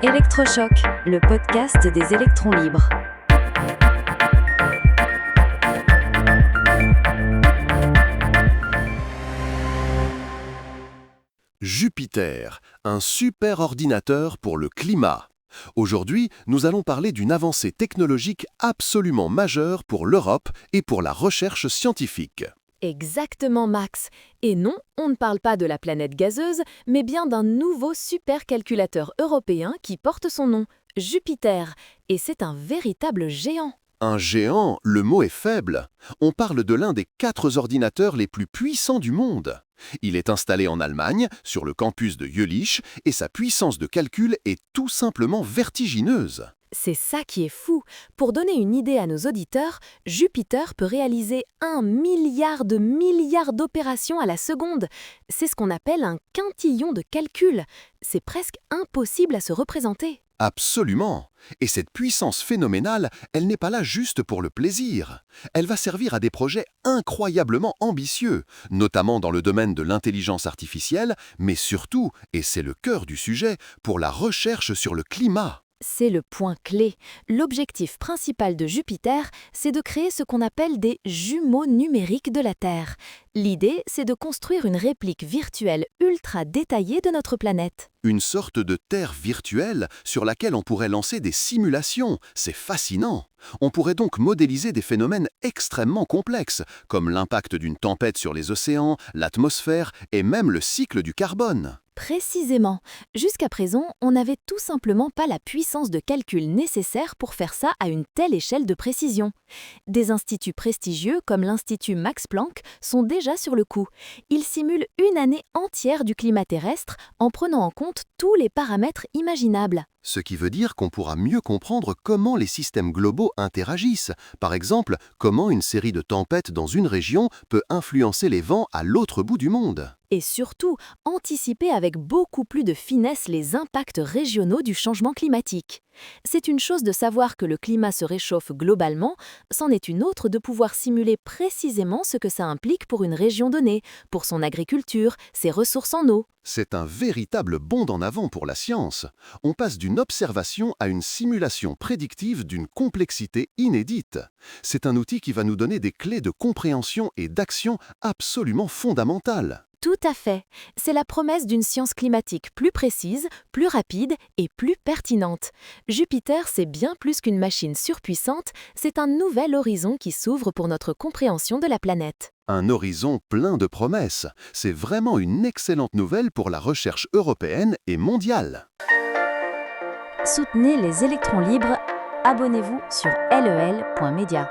Électrochoc, le podcast des électrons libres. Jupiter, un super ordinateur pour le climat. Aujourd'hui, nous allons parler d'une avancée technologique absolument majeure pour l'Europe et pour la recherche scientifique. Exactement, Max. Et non, on ne parle pas de la planète gazeuse, mais bien d'un nouveau supercalculateur européen qui porte son nom, Jupiter. Et c'est un véritable géant. Un géant, le mot est faible. On parle de l'un des 4 ordinateurs les plus puissants du monde. Il est installé en Allemagne, sur le campus de Jülich, et sa puissance de calcul est tout simplement vertigineuse. C'est ça qui est fou. Pour donner une idée à nos auditeurs, Jupiter peut réaliser 1 milliard de milliards d'opérations à la seconde. C'est ce qu'on appelle un quintillon de calcul. C'est presque impossible à se représenter. Absolument. Et cette puissance phénoménale, elle n'est pas là juste pour le plaisir. Elle va servir à des projets incroyablement ambitieux, notamment dans le domaine de l'intelligence artificielle, mais surtout, et c'est le cœur du sujet, pour la recherche sur le climat. C'est le point clé. L'objectif principal de Jupiter, c'est de créer ce qu'on appelle des jumeaux numériques de la Terre. L'idée, c'est de construire une réplique virtuelle ultra détaillée de notre planète. Une sorte de Terre virtuelle sur laquelle on pourrait lancer des simulations. C'est fascinant. On pourrait donc modéliser des phénomènes extrêmement complexes, comme l'impact d'une tempête sur les océans, l'atmosphère et même le cycle du carbone. Précisément. Jusqu'à présent, on n'avait tout simplement pas la puissance de calcul nécessaire pour faire ça à une telle échelle de précision. Des instituts prestigieux comme l'Institut Max Planck sont déjà sur le coup. Ils simulent une année entière du climat terrestre en prenant en compte tous les paramètres imaginables. Ce qui veut dire qu'on pourra mieux comprendre comment les systèmes globaux interagissent. Par exemple, comment une série de tempêtes dans une région peut influencer les vents à l'autre bout du monde. Et surtout, anticiper avec beaucoup plus de finesse les impacts régionaux du changement climatique. C'est une chose de savoir que le climat se réchauffe globalement, c'en est une autre de pouvoir simuler précisément ce que ça implique pour une région donnée, pour son agriculture, ses ressources en eau. C'est un véritable bond en avant pour la science. On passe d'une observation à une simulation prédictive d'une complexité inédite. C'est un outil qui va nous donner des clés de compréhension et d'action absolument fondamentales. Tout à fait. C'est la promesse d'une science climatique plus précise, plus rapide et plus pertinente. Jupiter, c'est bien plus qu'une machine surpuissante, c'est un nouvel horizon qui s'ouvre pour notre compréhension de la planète. Un horizon plein de promesses. C'est vraiment une excellente nouvelle pour la recherche européenne et mondiale. Soutenez les électrons libres. Abonnez-vous sur lel.media.